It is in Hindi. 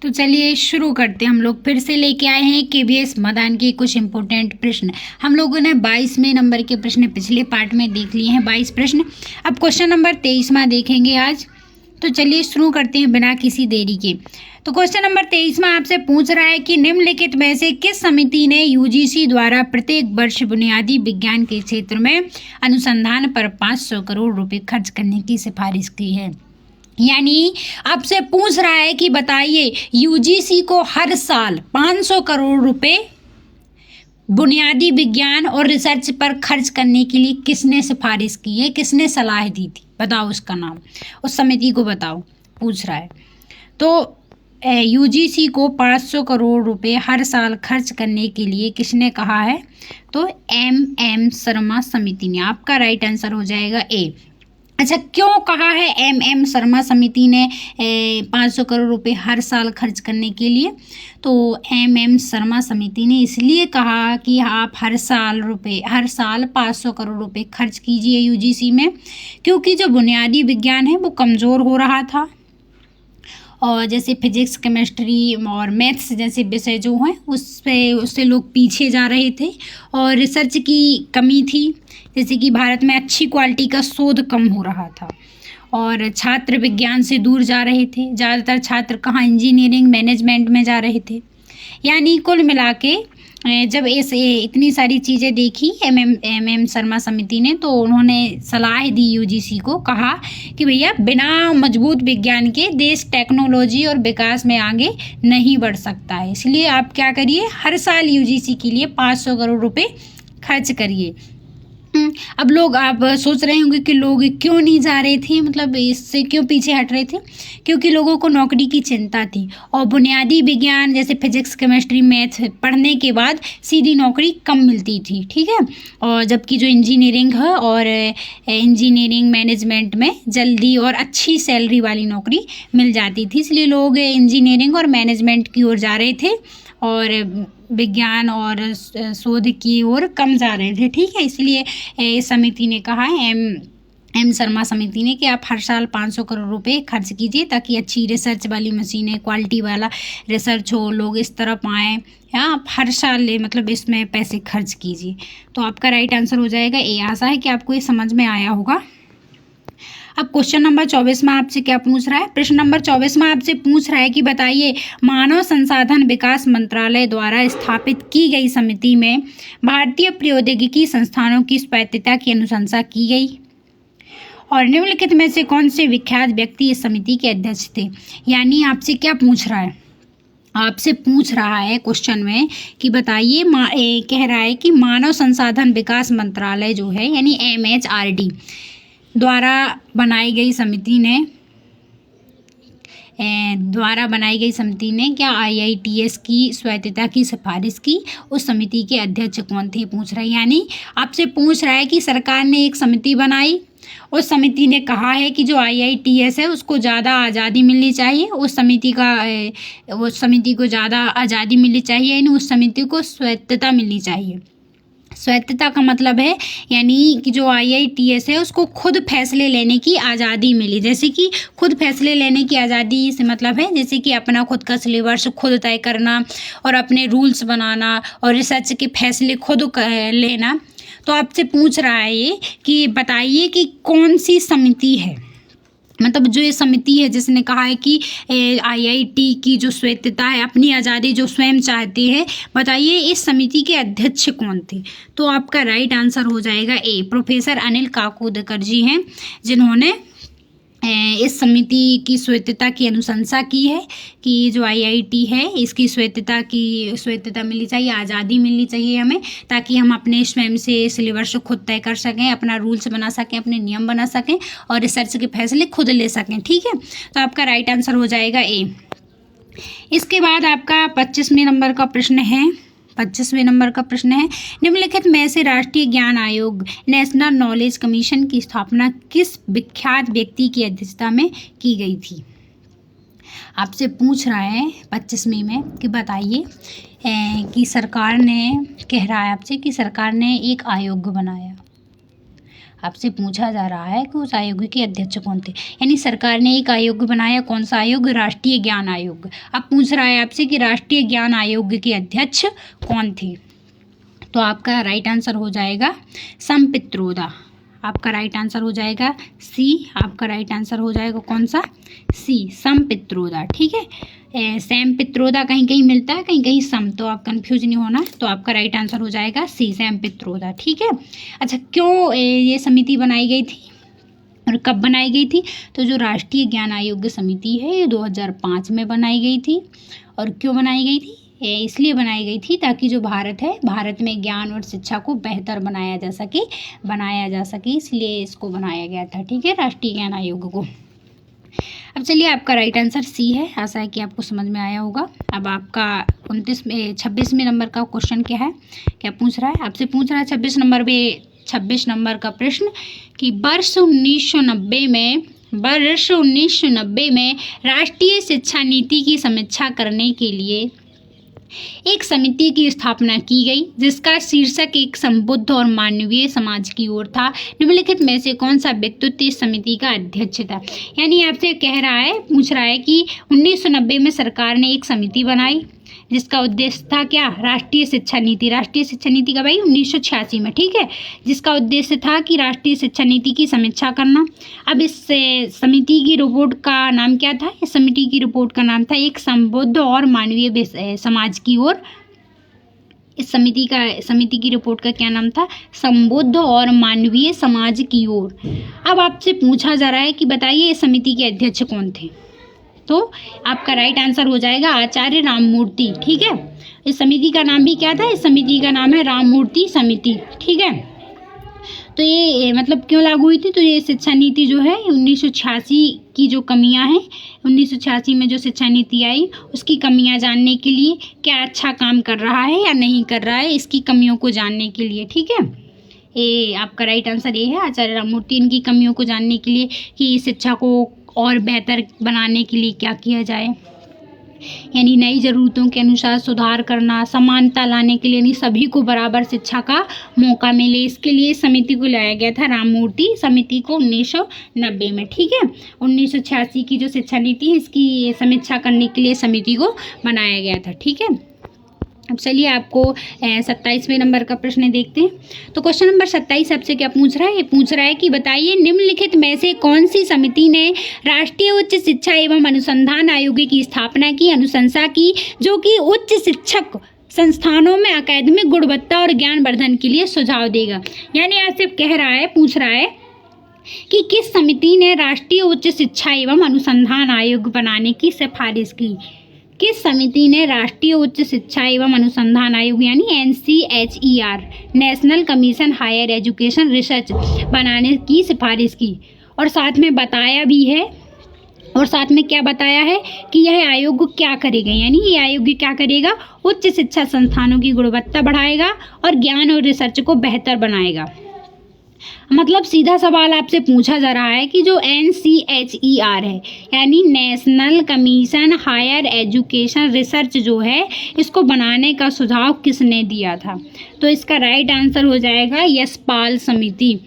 तो चलिए शुरू करते हैं। हम लोग फिर से लेके आए हैं केवीएस मैदान के कुछ इंपॉर्टेंट प्रश्न। हम लोगों ने 22वें नंबर के प्रश्न पिछले पार्ट में देख लिए हैं, 22 प्रश्न। अब क्वेश्चन नंबर 23वां देखेंगे आज। तो चलिए शुरू करते हैं बिना किसी देरी के। तो क्वेश्चन नंबर 23वां आपसे पूछ रहा है कि निम्नलिखित में से किस समिति ने यूजीसी द्वारा प्रत्येक वर्ष बुनियादी विज्ञान के क्षेत्र में अनुसंधान पर 500 करोड़ रुपए खर्च करने की सिफारिश की है। यानी आपसे पूछ रहा है कि बताइए यूजीसी को हर साल 500 करोड़ रुपए बुनियादी विज्ञान और रिसर्च पर खर्च करने के लिए किसने सिफारिश की है, किसने सलाह दी थी, बताओ उसका नाम, उस समिति को बताओ, पूछ रहा है। तो यूजीसी को 500 करोड़ रुपए हर साल खर्च करने के लिए किसने कहा है? तो एम शर्मा समिति ने। आपका राइट आंसर हो जाएगा ए। अच्छा, क्यों कहा है एम शर्मा समिति ने 500 करोड़ रुपए हर साल खर्च करने के लिए? तो एम शर्मा समिति ने इसलिए कहा कि आप हर साल 500 करोड़ रुपए खर्च कीजिए यूजीसी में, क्योंकि जो बुनियादी विज्ञान है वो कमज़ोर हो रहा था और जैसे फिजिक्स, केमिस्ट्री और मैथ्स जैसे विषय जो हैं उससे लोग पीछे जा रहे थे और रिसर्च की कमी थी। जैसे कि भारत में अच्छी क्वालिटी का शोध कम हो रहा था और छात्र विज्ञान से दूर जा रहे थे। ज़्यादातर छात्र कहाँ, इंजीनियरिंग मैनेजमेंट में जा रहे थे। यानी कुल मिला के जब इतनी सारी चीज़ें देखी एम शर्मा समिति ने, तो उन्होंने सलाह दी यूजीसी को, कहा कि भैया बिना मजबूत विज्ञान के देश टेक्नोलॉजी और विकास में आगे नहीं बढ़ सकता है। इसलिए आप क्या करिए, हर साल यूजीसी के लिए 500 करोड़ रुपए खर्च करिए। अब लोग, आप सोच रहे होंगे कि लोग क्यों नहीं जा रहे थे, मतलब इससे क्यों पीछे हट रहे थे? क्योंकि लोगों को नौकरी की चिंता थी और बुनियादी विज्ञान जैसे फिजिक्स, केमिस्ट्री, मैथ पढ़ने के बाद सीधी नौकरी कम मिलती थी, ठीक है। और जबकि जो इंजीनियरिंग है और इंजीनियरिंग मैनेजमेंट में जल्दी और अच्छी सैलरी वाली नौकरी मिल जाती थी, इसलिए लोग इंजीनियरिंग और मैनेजमेंट की ओर जा रहे थे और विज्ञान और शोध की ओर कम जा रहे थे, ठीक है। इसलिए इस समिति ने कहा है, एम शर्मा समिति ने, कि आप हर साल 500 करोड़ रुपए खर्च कीजिए ताकि अच्छी रिसर्च वाली मशीनें, क्वालिटी वाला रिसर्च हो, लोग इस तरफ आएँ। आप हर साल मतलब इसमें पैसे खर्च कीजिए। तो आपका राइट आंसर हो जाएगा ए। आशा है कि आपको ये समझ में आया होगा। अब क्वेश्चन नंबर 24 में आपसे क्या पूछ रहा है? प्रश्न नंबर 24 में आपसे पूछ रहा है कि बताइए मानव संसाधन विकास मंत्रालय द्वारा स्थापित की गई समिति में भारतीय प्रौद्योगिकी संस्थानों की स्वायत्तता की अनुशंसा की गई और निम्नलिखित में से कौन से विख्यात व्यक्ति इस समिति के अध्यक्ष थे? यानी आपसे क्या पूछ रहा है? आपसे पूछ रहा है क्वेश्चन में कि बताइए, कह रहा है कि मानव संसाधन विकास मंत्रालय जो है यानी MHRD द्वारा बनाई गई समिति ने क्या IITS की स्वायत्तता की सिफारिश की? उस समिति के अध्यक्ष कौन थे, पूछ रहा है। यानी आपसे पूछ रहा है कि सरकार ने एक समिति बनाई, उस समिति ने कहा है कि जो IITS है उसको ज़्यादा आज़ादी मिलनी चाहिए, उस समिति को ज़्यादा आज़ादी मिलनी चाहिए, यानी उस समिति को स्वायत्तता मिलनी चाहिए। स्वायत्तता का मतलब है यानी कि जो IITS है उसको खुद फैसले लेने की आज़ादी मिली। जैसे कि खुद फैसले लेने की आज़ादी से मतलब है जैसे कि अपना खुद का सिलेबस खुद तय करना और अपने रूल्स बनाना और रिसर्च के फैसले खुद लेना। तो आपसे पूछ रहा है ये कि बताइए कि कौन सी समिति है, मतलब जो ये समिति है जिसने कहा है कि IIT की जो स्वायत्तता है, अपनी आज़ादी जो स्वयं चाहती है, बताइए इस समिति के अध्यक्ष कौन थे? तो आपका राइट आंसर हो जाएगा ए। प्रोफेसर अनिल काकोडकर जी हैं जिन्होंने इस समिति की स्वायत्तता की अनुशंसा की है कि जो IIT है इसकी स्वायत्तता मिलनी चाहिए, आज़ादी मिलनी चाहिए हमें, ताकि हम अपने स्वयं से सिलेबस खुद तय कर सकें, अपना रूल्स बना सकें, अपने नियम बना सकें और रिसर्च के फैसले खुद ले सकें, ठीक है। तो आपका राइट आंसर हो जाएगा ए। इसके बाद आपका 25वें नंबर का प्रश्न है। निम्नलिखित में से राष्ट्रीय ज्ञान आयोग नेशनल नॉलेज कमीशन की स्थापना किस विख्यात व्यक्ति की अध्यक्षता में की गई थी? आपसे पूछ रहा है 25वें में कि बताइए कि सरकार ने, कह रहा है आपसे कि सरकार ने एक आयोग बनाया। आपसे पूछा जा रहा है कि उस आयोग के अध्यक्ष कौन थे। यानी सरकार ने एक आयोग बनाया, कौन सा आयोग? राष्ट्रीय ज्ञान आयोग। अब पूछ रहा है आपसे कि राष्ट्रीय ज्ञान आयोग के अध्यक्ष कौन थे। तो आपका राइट आंसर हो जाएगा संपित्रोदा। आपका राइट आंसर हो जाएगा सी। आपका राइट आंसर हो जाएगा कौन सा? सी, संपित्रोदा। ठीक है, सैम पित्रोदा कहीं कहीं मिलता है, कहीं कहीं सम, तो आप कंफ्यूज नहीं होना। तो आपका राइट आंसर हो जाएगा सी, सैम पित्रोदा। ठीक है। अच्छा, क्यों ये समिति बनाई गई थी और कब बनाई गई थी? तो जो राष्ट्रीय ज्ञान आयोग समिति है ये 2005 में बनाई गई थी। और क्यों बनाई गई थी? इसलिए बनाई गई थी ताकि जो भारत है, भारत में ज्ञान और शिक्षा को बेहतर बनाया जा सके, इसलिए इसको बनाया गया था। ठीक है, राष्ट्रीय ज्ञान आयोग को। अब चलिए, आपका राइट आंसर सी है। आशा है कि आपको समझ में आया होगा। अब आपका 26वें नंबर का क्वेश्चन क्या है, क्या पूछ रहा है? आपसे पूछ रहा है 26 नंबर का प्रश्न कि वर्ष 1990 में राष्ट्रीय शिक्षा नीति की समीक्षा करने के लिए एक समिति की स्थापना की गई, जिसका शीर्षक एक समबुद्ध और मानवीय समाज की ओर था। निम्नलिखित में से कौन सा व्यक्तित्व इस समिति का अध्यक्ष था? यानी आपसे पूछ रहा है कि 1990 में सरकार ने एक समिति बनाई जिसका उद्देश्य था क्या? राष्ट्रीय शिक्षा नीति। राष्ट्रीय शिक्षा नीति का भाई 1986 में। ठीक है, जिसका उद्देश्य था कि राष्ट्रीय शिक्षा नीति की समीक्षा करना। अब इस समिति की रिपोर्ट का नाम क्या था? इस समिति की रिपोर्ट का नाम था एक समबुद्ध और मानवीय समाज की ओर। इस समिति की रिपोर्ट का क्या नाम था? समबुद्ध और मानवीय समाज की ओर। अब आपसे पूछा जा रहा है कि बताइए इस समिति के अध्यक्ष कौन थे? तो आपका राइट आंसर हो जाएगा आचार्य राममूर्ति। ठीक है, इस समिति का नाम भी क्या था? इस समिति का नाम है राममूर्ति समिति। ठीक है, तो ये मतलब क्यों लागू हुई थी? तो ये शिक्षा नीति जो है 1986 की जो कमियां हैं, 1986 में जो शिक्षा नीति आई उसकी कमियां जानने के लिए, क्या अच्छा काम कर रहा है या नहीं कर रहा है, इसकी कमियों को जानने के लिए। ठीक है, ये आपका राइट आंसर ये है, आचार्य राममूर्ति। इनकी कमियों को जानने के लिए कि शिक्षा को और बेहतर बनाने के लिए क्या किया जाए, यानी नई ज़रूरतों के अनुसार सुधार करना, समानता लाने के लिए, यानी सभी को बराबर शिक्षा का मौका मिले, इसके लिए समिति को लाया गया था, राममूर्ति समिति को 1990 में। ठीक है, 1986 की जो शिक्षा नीति है इसकी समीक्षा करने के लिए समिति को बनाया गया था। ठीक है, अब चलिए आपको 27वें नंबर का प्रश्न देखते हैं। तो क्वेश्चन नंबर 27 आपसे क्या पूछ रहा है? ये पूछ रहा है कि बताइए निम्नलिखित में से कौन सी समिति ने राष्ट्रीय उच्च शिक्षा एवं अनुसंधान आयोग की स्थापना की, अनुशंसा की, जो कि उच्च शिक्षक संस्थानों में अकादमिक गुणवत्ता और ज्ञानवर्धन के लिए सुझाव देगा। यानी आपसे पूछ रहा है कि किस समिति ने राष्ट्रीय उच्च शिक्षा एवं अनुसंधान आयोग बनाने की सिफारिश की? किस समिति ने राष्ट्रीय उच्च शिक्षा एवं अनुसंधान आयोग यानी NCHER, national commission higher education research बनाने की सिफारिश की? और साथ में बताया भी है, और साथ में क्या बताया है कि यह आयोग क्या करेगा, यानी ये आयोग क्या करेगा? उच्च शिक्षा संस्थानों की गुणवत्ता बढ़ाएगा और ज्ञान और रिसर्च को बेहतर बनाएगा। मतलब सीधा सवाल आपसे पूछा जा रहा है कि जो NCHER है यानी national commission higher education research जो है, इसको बनाने का सुझाव किसने दिया था? तो इसका राइट आंसर हो जाएगा यशपाल समिति।